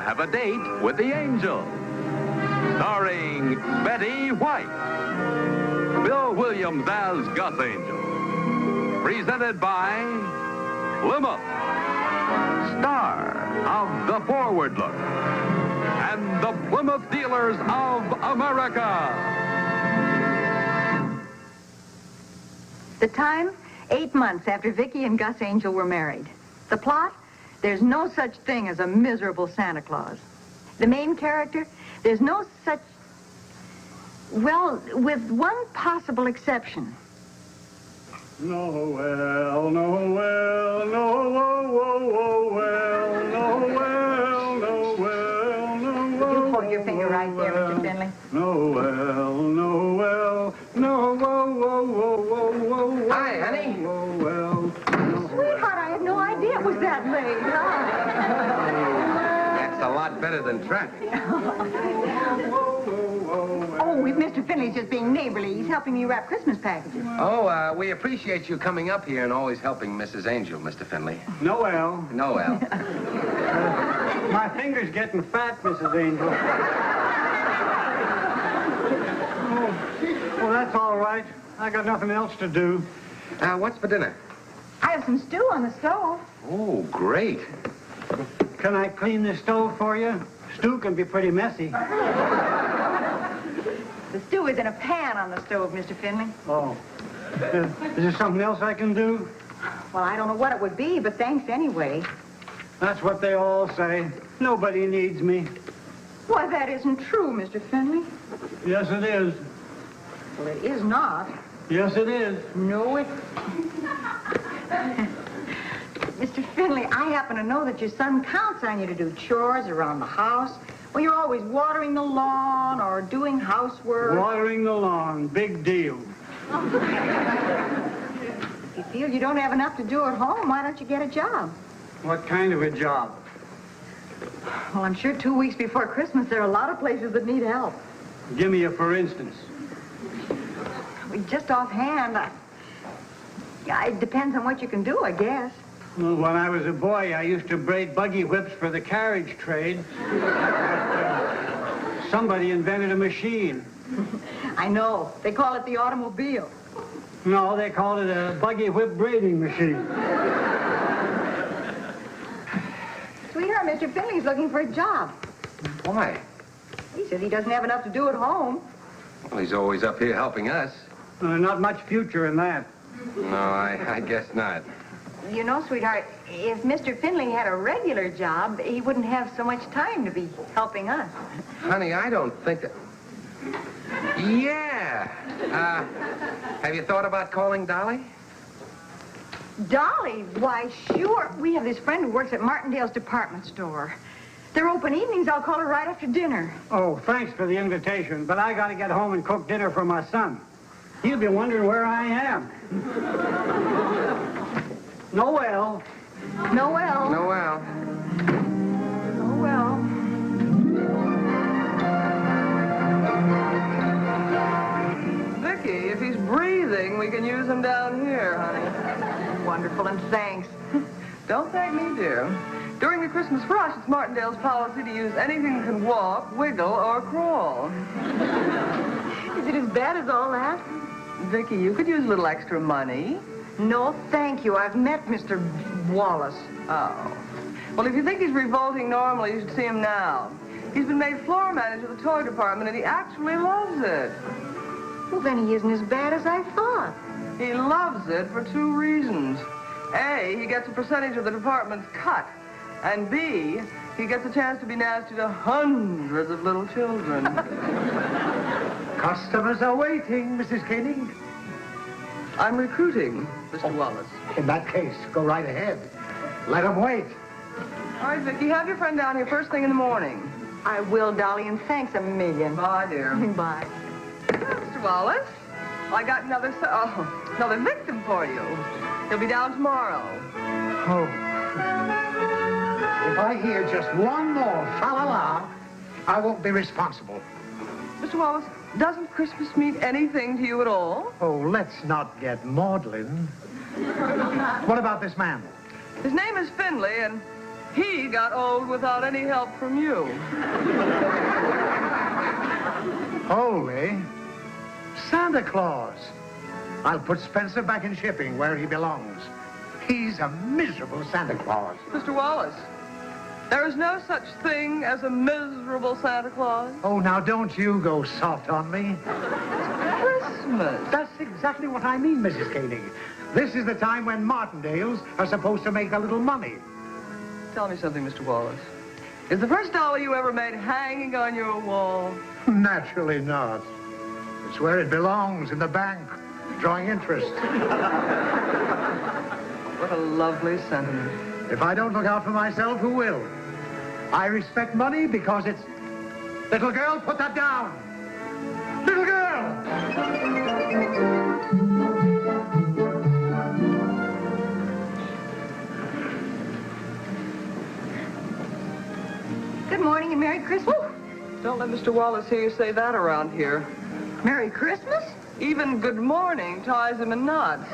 have a date with the angel. Starring Betty White. Bill Williams as Gus Angel. Presented by Plymouth, star of The Forward Look, and the Plymouth Dealers of America. The time, 8 months after Vicki and Gus Angel were married. The plot, there's no such thing as a miserable Santa Claus. The main character, there's no such... Well, with one possible exception. Noel, Noel, Noel, Noel, Noel, Noel. You hold your finger right there, Mr. Finley. Noel, Noel, Noel. Hi, honey. Noel. Sweetheart, I had no idea it was that late. That's a lot better than traffic. Oh, if Mr. Finley's just being neighborly. He's helping me wrap Christmas packages. Oh, we appreciate you coming up here and always helping Mrs. Angel, Mr. Finley. Noel. Noel. My finger's getting fat, Mrs. Angel. Oh, well, that's all right. I got nothing else to do. What's for dinner? I have some stew on the stove. Oh, great. Can I clean the stove for you? Stew can be pretty messy. The stew is in a pan on the stove, Mr. Finley. Oh. Is there something else I can do? Well, I don't know what it would be, but thanks anyway. That's what they all say. Nobody needs me. Why, that isn't true, Mr. Finley. Yes, it is. Well, it is not. Yes, it is. No, it... Mr. Finley, I happen to know that your son counts on you to do chores around the house. Well, you're always watering the lawn or doing housework. Watering the lawn. Big deal. If you feel you don't have enough to do at home, why don't you get a job? What kind of a job? Well, I'm sure 2 weeks before Christmas, there are a lot of places that need help. Give me a for instance. Just offhand, yeah, it depends on what you can do, I guess. Well, when I was a boy, I used to braid buggy whips for the carriage trade. Somebody invented a machine. I know. They call it the automobile. No, they called it a buggy whip braiding machine. Sweetheart, Mr. Finley's looking for a job. Why? He says he doesn't have enough to do at home. Well, he's always up here helping us. Not much future in that. No, I guess not. You know, sweetheart, if Mr. Finley had a regular job, he wouldn't have so much time to be helping us. Honey, I don't think that... Yeah. Have you thought about calling Dolly? Dolly? Why, sure. We have this friend who works at Martindale's department store. They're open evenings. I'll call her right after dinner. Oh, thanks for the invitation, but I gotta get home and cook dinner for my son. He'll be wondering where I am. Noel. Noel. Noel. Noel. Vicky, if he's breathing, we can use him down here, honey. Wonderful, and thanks. Don't thank me, dear. During the Christmas rush, it's Martindale's policy to use anything that can walk, wiggle, or crawl. Is it as bad as all that? Vicky, you could use a little extra money. No, thank you. I've met Mr. Wallace. Oh. Well, if you think he's revolting normally, you should see him now. He's been made floor manager of the toy department, and he actually loves it. Well, then he isn't as bad as I thought. He loves it for 2 reasons. A, he gets a percentage of the department's cut. And B, he gets a chance to be nasty to hundreds of little children. Customers are waiting, Mrs. Koenig. I'm recruiting, Mr. Wallace. In that case, go right ahead. Let them wait. All right, Vicky, have your friend down here first thing in the morning. I will, Dolly, and thanks a million. Bye, dear. Bye. Mr. Wallace, I got another victim for you. He'll be down tomorrow. Oh. If I hear just one more fa-la-la, I won't be responsible. Mr. Wallace, doesn't Christmas mean anything to you at all? Oh, let's not get maudlin. What about this man? His name is Finley, and He got old without any help from you. Holy Santa Claus. I'll put Spencer back in shipping where he belongs. He's a miserable Santa Claus. Mr. Wallace, there is no such thing as a miserable Santa Claus. Oh, now don't you go soft on me. Christmas. That's exactly what I mean, Mrs. Koenig. This is the time when Martindales are supposed to make a little money. Tell me something, Mr. Wallace. Is the first dollar you ever made hanging on your wall? Naturally not. It's where it belongs, in the bank, drawing interest. What a lovely sentiment. If I don't look out for myself, who will? I respect money because it's... Little girl, put that down. Little girl! Good morning and Merry Christmas. Don't let Mr. Wallace hear you say that around here. Merry Christmas? Even good morning ties him in knots.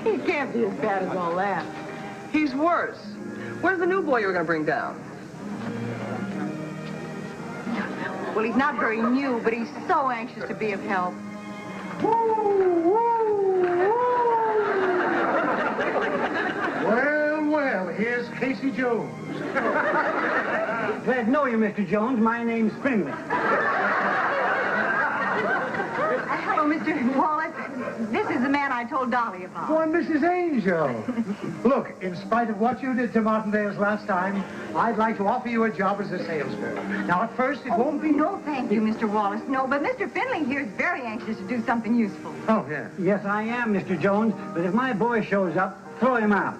He can't be as bad as all that. He's worse. Where's the new boy you were going to bring down? Well, he's not very new, but he's so anxious to be of help. Well, here's Casey Jones. Glad to know you, Mr. Jones. My name's Finley. Hello, Mr. Wallace. This is the man I told Dolly about. Why, Mrs. Angel. Look, in spite of what you did to Martindale's last time, I'd like to offer you a job as a salesman. Now, at first, it won't be... No, thank you, Mr. Wallace. No, but Mr. Finley here is very anxious to do something useful. Oh, yeah. Yes, I am, Mr. Jones. But if my boy shows up, throw him out.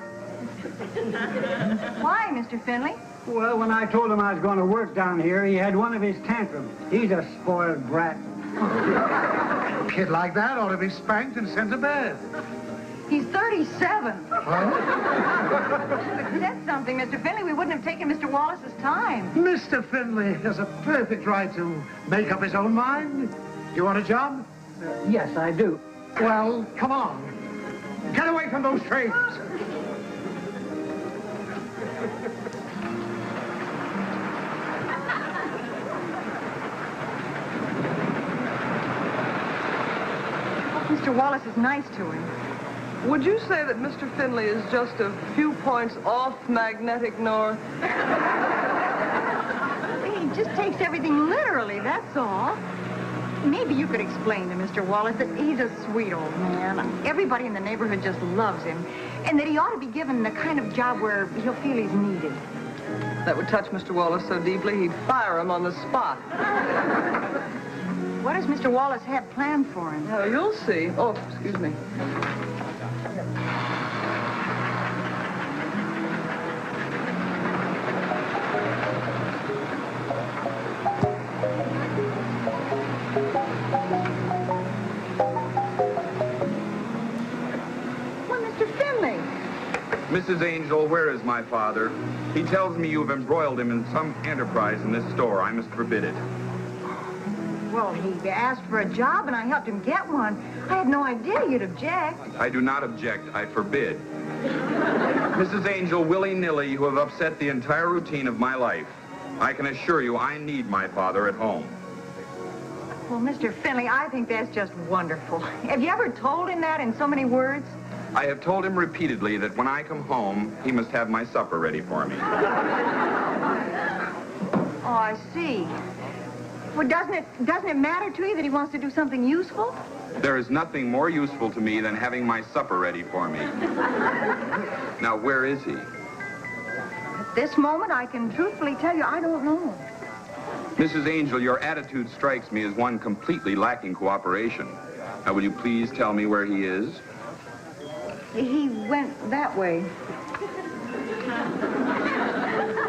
Why, Mr. Finley? Well, when I told him I was going to work down here, he had one of his tantrums. He's a spoiled brat. A kid like that ought to be spanked and sent to bed. He's 37. Huh? That's something, Mr. Finley. We wouldn't have taken Mr. Wallace's time. Mr. Finley has a perfect right to make up his own mind. Do you want a job? Yes, I do. Well, come on. Get away from those trains. Mr. Wallace is nice to him. Would you say that Mr. Finley is just a few points off magnetic north? He just takes everything literally, that's all. Maybe you could explain to Mr. Wallace that he's a sweet old man. Everybody in the neighborhood just loves him. And that he ought to be given the kind of job where he'll feel he's needed. That would touch Mr. Wallace so deeply he'd fire him on the spot. What does Mr. Wallace have planned for him? Oh, you'll see. Oh, excuse me. Well, Mr. Finley. Mrs. Angel, where is my father? He tells me you have embroiled him in some enterprise in this store. I must forbid it. Well, he asked for a job, and I helped him get one. I had no idea you'd object. I do not object. I forbid. Mrs. Angel, willy-nilly, you have upset the entire routine of my life. I can assure you I need my father at home. Well, Mr. Finley, I think that's just wonderful. Have you ever told him that in so many words? I have told him repeatedly that when I come home, he must have my supper ready for me. Oh, I see. Well, doesn't it matter to you that he wants to do something useful? There is nothing more useful to me than having my supper ready for me. Now, where is he? At this moment, I can truthfully tell you I don't know. Mrs. Angel, your attitude strikes me as one completely lacking cooperation. Now, will you please tell me where he is? He went that way.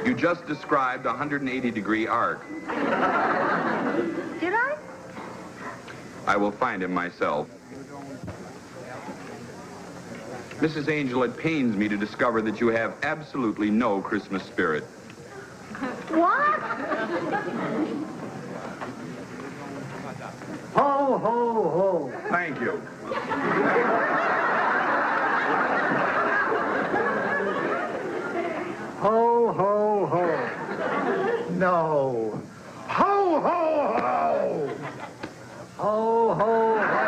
You just described a 180-degree arc. Did I? I will find him myself. Mrs. Angel, it pains me to discover that you have absolutely no Christmas spirit. What? Ho, ho, ho. Thank you. Ho, ho, ho. No. Ho, ho, ho! Ho, ho, ho.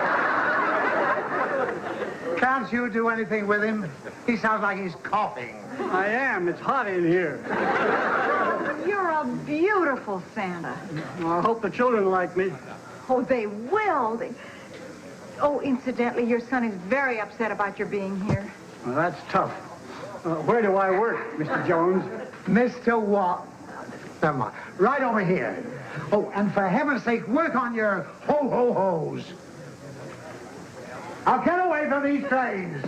Can't you do anything with him? He sounds like he's coughing. I am. It's hot in here. You're a beautiful Santa. Well, I hope the children like me. Oh, they will. Oh, incidentally, your son is very upset about your being here. Well, that's tough. Where do I work, Mr. Jones? Mr. What? Never mind. Right over here. Oh, and for heaven's sake, work on your ho-ho-hos. Now get away from these trains.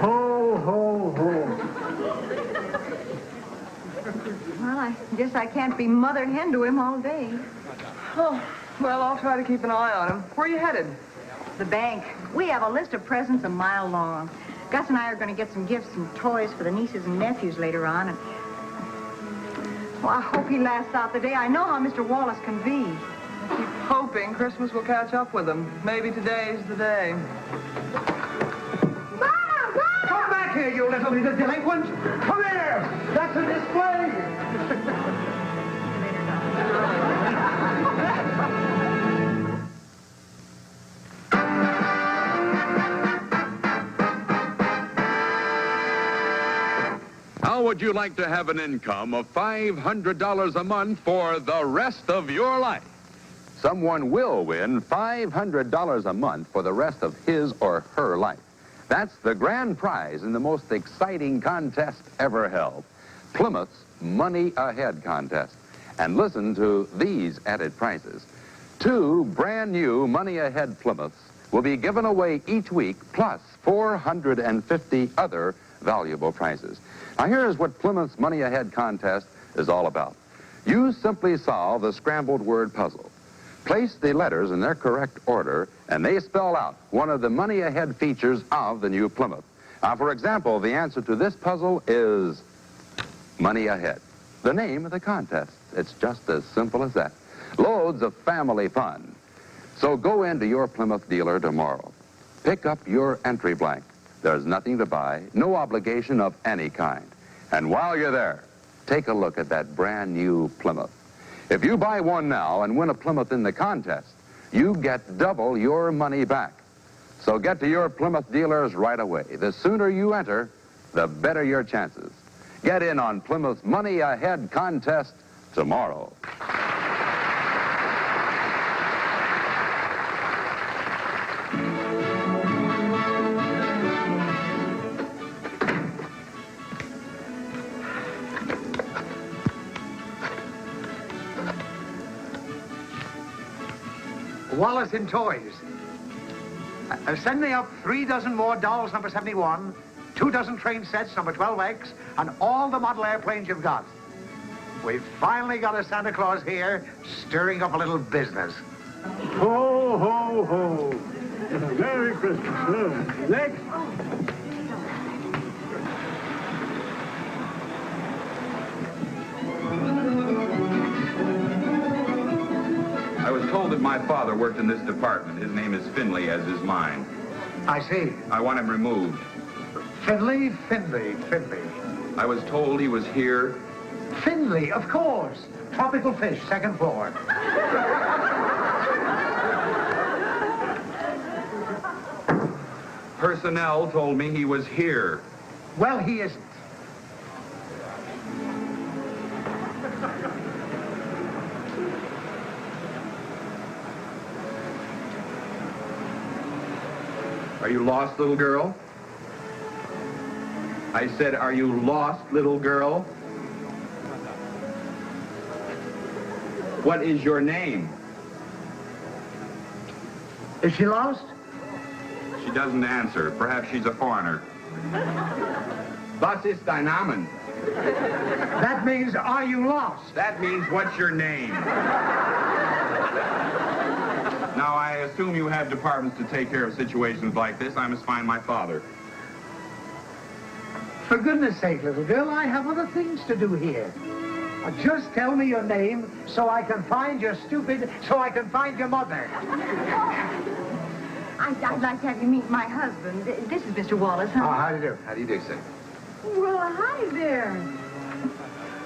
Ho, ho, ho. Well, I guess I can't be mother hen to him all day. Oh, well, I'll try to keep an eye on him. Where are you headed? The bank. We have a list of presents a mile long. Gus and I are going to get some gifts and toys for the nieces and nephews later on. And well, I hope he lasts out the day. I know how Mr. Wallace can be. Keep hoping Christmas will catch up with him. Maybe today's the day. Come back here, you little delinquent. Come here. That's a display. How would you like to have an income of $500 a month for the rest of your life? Someone will win $500 a month for the rest of his or her life. That's the grand prize in the most exciting contest ever held, Plymouth's Money Ahead contest. And listen to these added prizes. 2 brand new Money Ahead Plymouths will be given away each week, plus 450 other valuable prizes. Now here's what Plymouth's Money Ahead contest is all about. You simply solve the scrambled word puzzle. Place the letters in their correct order, and they spell out one of the Money Ahead features of the new Plymouth. Now, for example, the answer to this puzzle is Money Ahead, the name of the contest. It's just as simple as that. Loads of family fun. So go into your Plymouth dealer tomorrow. Pick up your entry blank. There's nothing to buy, no obligation of any kind. And while you're there, take a look at that brand new Plymouth. If you buy one now and win a Plymouth in the contest, you get double your money back. So get to your Plymouth dealers right away. The sooner you enter, the better your chances. Get in on Plymouth's Money Ahead contest tomorrow. Wallace in Toys. Send me up 3 dozen more dolls, number 71, 2 dozen train sets, number 12X, and all the model airplanes you've got. We've finally got a Santa Claus here, stirring up a little business. Ho, ho, ho. Merry Christmas. Next. I was told that my father worked in this department. His name is Finley, as is mine. I see. I want him removed. Finley. I was told he was here. Finley, of course. Tropical fish, 2nd floor. Personnel told me he was here. Well, he isn't. Are you lost, little girl? I said, are you lost, little girl? What is your name? Is she lost? She doesn't answer. Perhaps she's a foreigner. Was ist dein Name? That means, are you lost? That means, what's your name? Now, I assume you have departments to take care of situations like this. I must find my father. For goodness sake, little girl, I have other things to do here. Just tell me your name so I can find your mother. I'd like to have you meet my husband. This is Mr. Wallace, huh? How do you do? How do you do, sir? Well, hi there.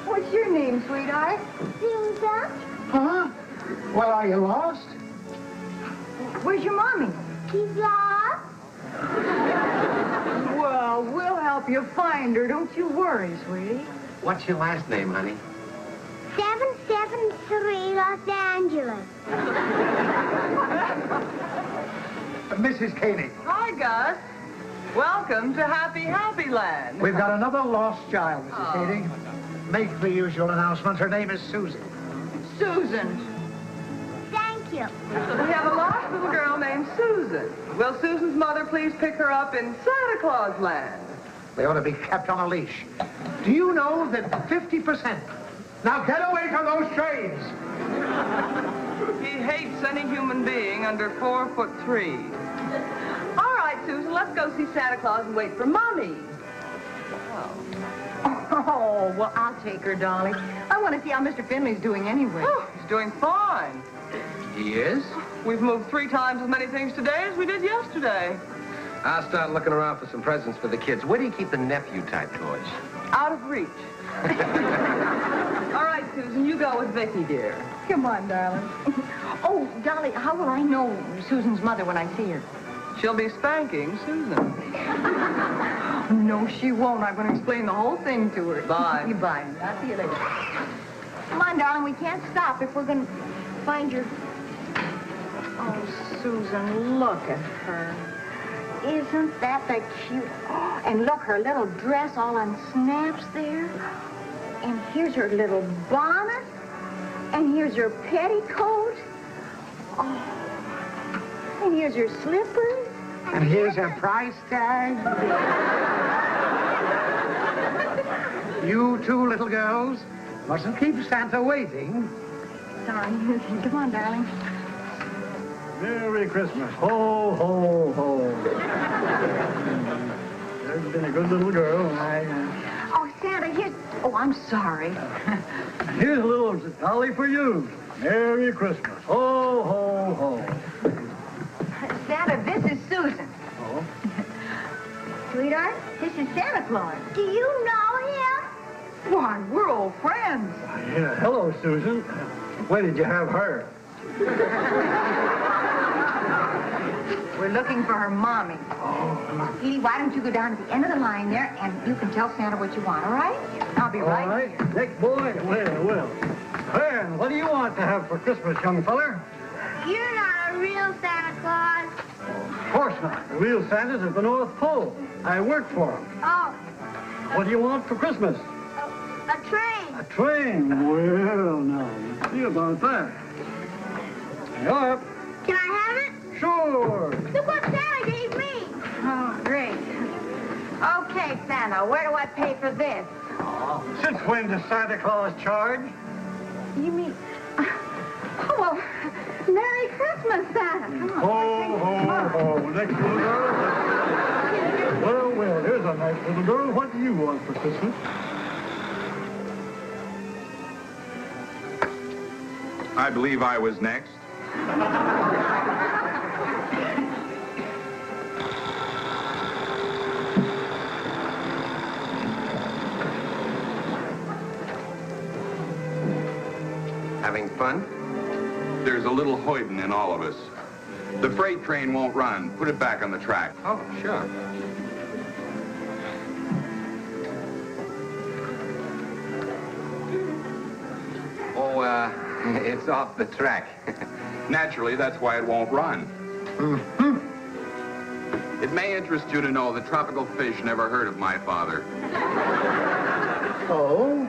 What's your name, sweetheart? Susan? Huh? Well, are you lost? Where's your mommy? She's lost? Well, we'll help you find her. Don't you worry, sweetie. What's your last name, honey? 773 Los Angeles. Mrs. Koenig, Hi, Gus. Welcome to Happy Land. we've got another lost child, Mrs. Koenig. Make the usual announcement. Her name is Susan. Susan. Thank you. We have a lost little girl named Susan. Will Susan's mother please pick her up in Santa Claus Land? They ought to be kept on a leash. Do you know that 50%... Now get away from those trains! He hates any human being under 4'3". All right, Susan, let's go see Santa Claus and wait for Mommy. Oh, well, I'll take her, Dolly. I want to see how Mr. Finley's doing anyway. Oh, he's doing fine. He is? We've moved 3 times as many things today as we did yesterday. I'll start looking around for some presents for the kids. Where do you keep the nephew-type toys? Out of reach. All right, Susan, you go with Vicky, dear. Come on, darling. Oh, Dolly, how will I know Susan's mother when I see her? She'll be spanking Susan. No, she won't. I'm going to explain the whole thing to her. Bye. Bye. I'll see you later. Come on, darling. We can't stop if we're going to find your... Oh, Susan, look at her. Isn't that the cute... Oh, and look, her little dress all on snaps there. And here's her little bonnet. And here's her petticoat. Oh. And here's her slippers. And here's her price tag. You two little girls mustn't keep Santa waiting. Sorry. Come on, darling. Merry Christmas. Ho, ho, ho. There's been a good little girl. Oh, Santa, here's... Oh, I'm sorry. Here's a little dolly for you. Merry Christmas. Ho, ho, ho. Santa, this is Susan. Oh? Sweetheart, this is Santa Claus. Do you know him? Why, we're old friends. Yeah, hello, Susan. When did you have her? We're looking for her mommy. Oh. Edie, why don't you go down to the end of the line there, and you can tell Santa what you want, all right? I'll be All right right. Next boy. Well. And what do you want to have for Christmas, young feller? You're not a real Santa Claus. Of course not. The real Santa's at the North Pole. I work for him. Oh, What do you want for Christmas? a train. A train. Well, now, let's see about that. There you are. Can I have it? Sure. Look what Santa gave me. Oh, great. Okay, Santa, where do I pay for this? Since when does Santa Claus charge? You mean... Oh, well, Merry Christmas, Santa. Come on. Ho, ho, ho. Next little girl. Well, here's a nice little girl. What do you want for Christmas? I believe I was next. Having fun? There's a little hoiding in all of us. The freight train won't run. Put it back on the track. Oh, sure. Oh, it's off the track. Naturally, that's why it won't run. It may interest you to know that Tropical Fish never heard of my father. Oh?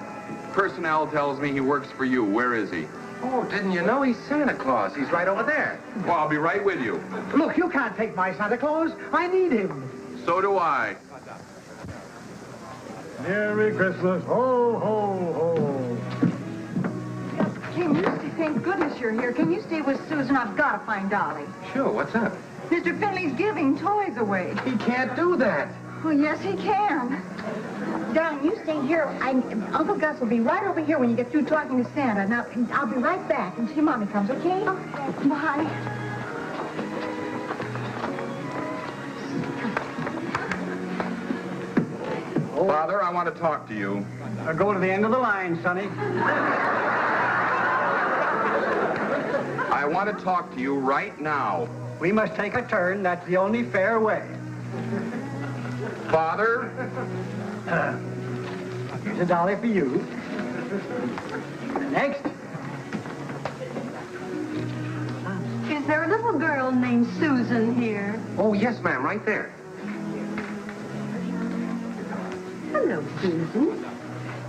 Personnel tells me he works for you. Where is he? Oh, didn't you know he's Santa Claus? He's right over there. Well, I'll be right with you. Look, you can't take my Santa Claus. I need him. So do I. Merry Christmas. Ho, ho, ho. Can you stay? Thank goodness you're here. Can you stay with Susan? I've got to find Dolly. Sure, what's up? Mr. Finley's giving toys away. He can't do that. Oh, yes, he can. Darling, you stay here. Uncle Gus will be right over here when you get through talking to Santa. Now, I'll be right back until your mommy comes, okay? Okay. Bye. Father, I want to talk to you. Go to the end of the line, Sonny. I want to talk to you right now. We must take a turn. That's the only fair way. Father? Here's a dollar for you. Next. Is there a little girl named Susan here? Oh, yes, ma'am, right there. Hello, Susan.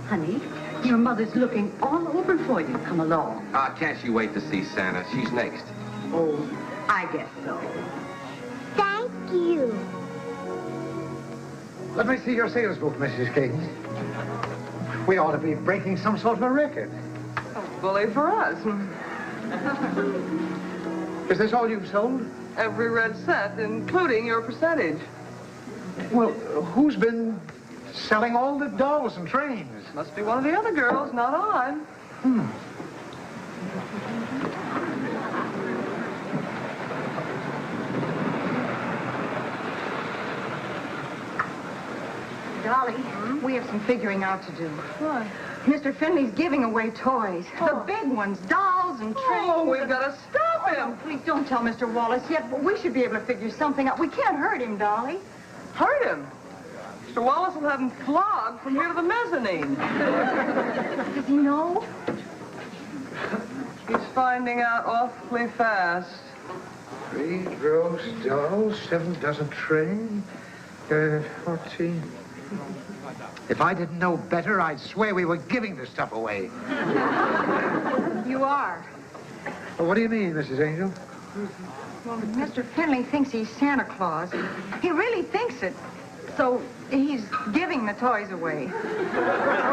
Honey, your mother's looking all over for you. Come along. Can't she wait to see Santa? She's next. Oh, I guess so. Thank you. Let me see your sales book, Mrs. King. We ought to be breaking some sort of a record. Bully for us. Is this all you've sold? Every red cent, including your percentage. Well, who's been selling all the dolls and trains? Must be one of the other girls, not I. Dolly, we have some figuring out to do. What? Mr. Finley's giving away toys. The big ones, dolls and trains. Oh, we've got to stop him. Please don't tell Mr. Wallace yet, but we should be able to figure something out. We can't hurt him, Dolly. Hurt him. Mr. Wallace will have him flogged from here to the mezzanine. Does he know? He's finding out awfully fast. 3 gross dolls, 7 dozen train, 14. If I didn't know better, I'd swear we were giving the stuff away. You are. Well, what do you mean, Mrs. Angel? Well, Mr. Finley thinks he's Santa Claus. He really thinks it. So he's giving the toys away.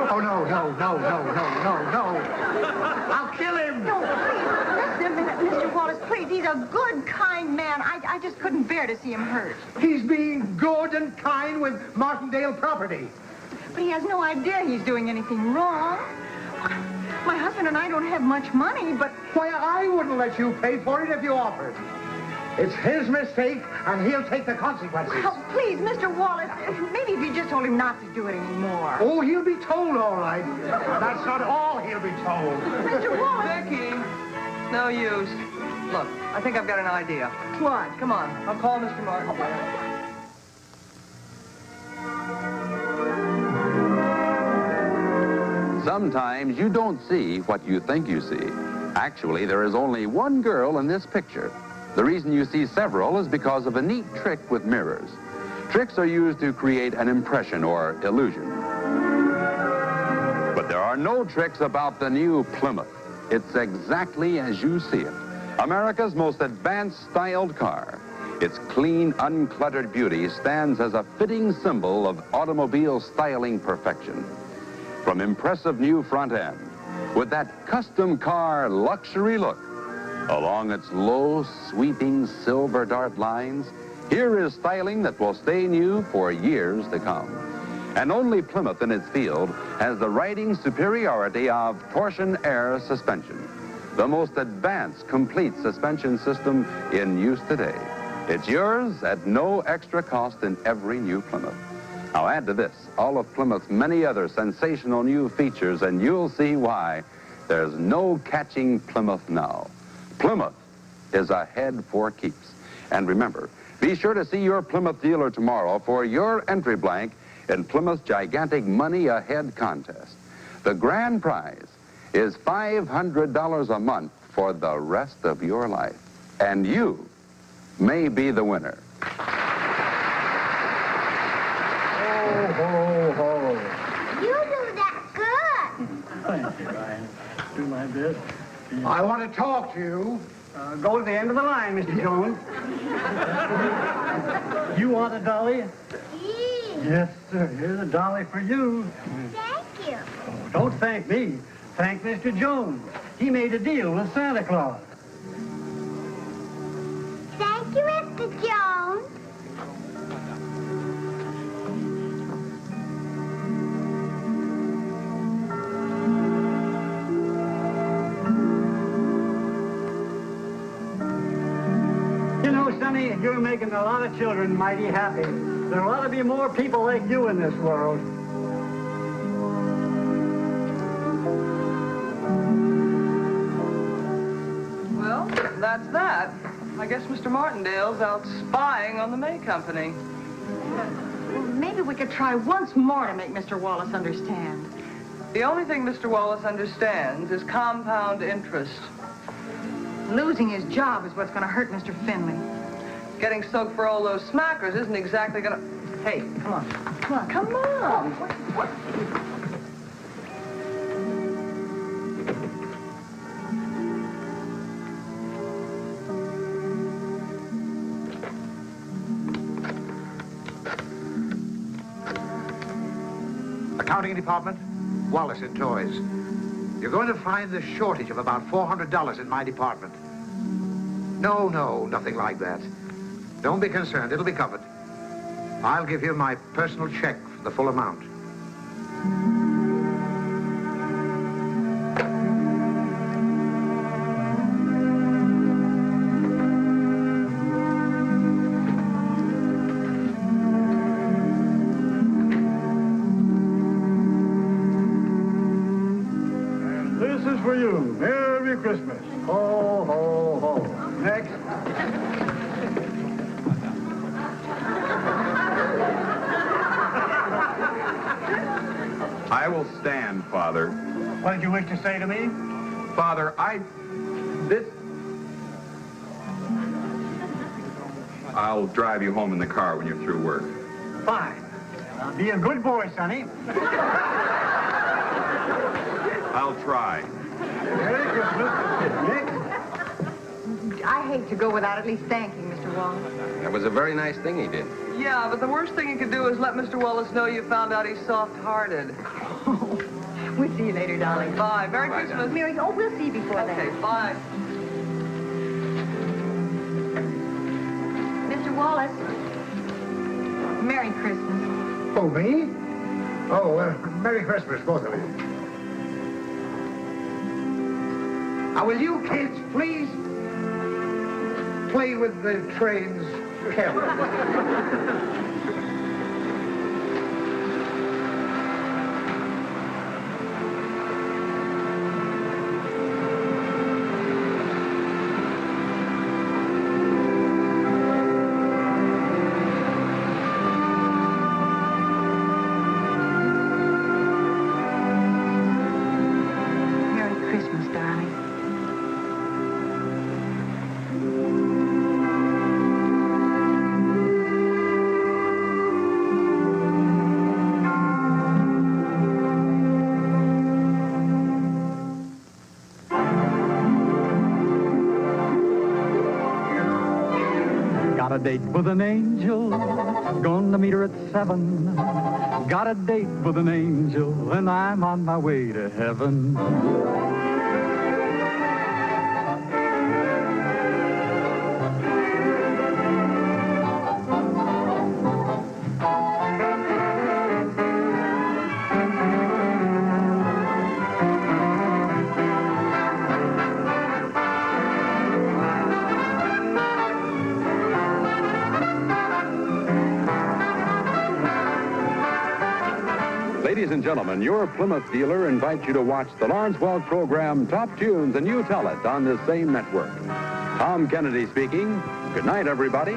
Oh, no. I'll kill him. No, please, listen a minute, Mr. Wallace, please. He's a good, kind man. I just couldn't bear to see him hurt. He's being good and kind with Martindale property. But he has no idea he's doing anything wrong. My husband and I don't have much money, but... Why, I wouldn't let you pay for it if you offered. It's his mistake, and he'll take the consequences. Oh, please, Mr. Wallace, maybe if you just told him not to do it anymore. Oh, he'll be told, all right. That's not all he'll be told. Mr. Wallace! Vicky, no use. Look, I think I've got an idea. What? Come on, I'll call Mr. Martin. Sometimes you don't see what you think you see. Actually, there is only one girl in this picture. The reason you see several is because of a neat trick with mirrors. Tricks are used to create an impression or illusion. But there are no tricks about the new Plymouth. It's exactly as you see it. America's most advanced styled car. Its clean, uncluttered beauty stands as a fitting symbol of automobile styling perfection. From impressive new front end, with that custom car luxury look, along its low, sweeping silver dart lines, here is styling that will stay new for years to come. And only Plymouth in its field has the riding superiority of Torsion Air suspension, the most advanced, complete suspension system in use today. It's yours at no extra cost in every new Plymouth. Now add to this all of Plymouth's many other sensational new features, and you'll see why there's no catching Plymouth now. Plymouth is ahead for keeps. And remember, be sure to see your Plymouth dealer tomorrow for your entry blank in Plymouth's gigantic Money Ahead contest. The grand prize is $500 a month for the rest of your life. And you may be the winner. You do that good. Thank you, Ryan. Do my best. I want to talk to you. Go to the end of the line, Mr. Jones. You want a dolly? Gee, Yes, sir. Here's a dolly for you. thank you. Oh, don't thank me. Thank Mr. Jones. He made a deal with Santa Claus. Thank you, Mr. Jones. You know, Sonny, you're making a lot of children mighty happy. There ought to be more people like you in this world. that's that. I guess Mr. Martindale's out spying on the May Company. Well, maybe we could try once more to make Mr. Wallace understand. The only thing Mr. Wallace understands is compound interest. Losing his job is what's going to hurt Mr. Finley. Getting soaked for all those smackers isn't exactly gonna... Hey, come on. Come on. Come on. What? Accounting department, Wallace in toys. You're going to find a shortage of about $400 in my department. No, nothing like that. Don't be concerned, it'll be covered. I'll give you my personal check for the full amount. This is for you. Merry Christmas. Ho, ho, ho. Next. I will stand, Father. What did you wish to say to me? Father, I'll drive you home in the car when you're through work. Fine. Now, be a good boy, Sonny. I'll try. Merry Christmas. Next. I hate to go without at least thanking Mr. Wallace. That was a very nice thing he did. Yeah, but the worst thing you could do is let Mr. Wallace know you found out he's soft-hearted. We'll see you later, darling. Bye. Merry Christmas. Mary, oh, we'll see you before Okay, then. bye. Mr. Wallace, Merry Christmas. Oh, me? Oh, Merry Christmas, both of you. Now, will you kids please play with the trains carefully? Merry Christmas, darling. Got a date with an angel, gonna meet her at 7. Got a date with an angel, and I'm on my way to heaven. Ladies and gentlemen, your Plymouth dealer invites you to watch the Lawrence Welk program Top Tunes, and you tell it on this same network. Tom Kennedy speaking. Good night, everybody.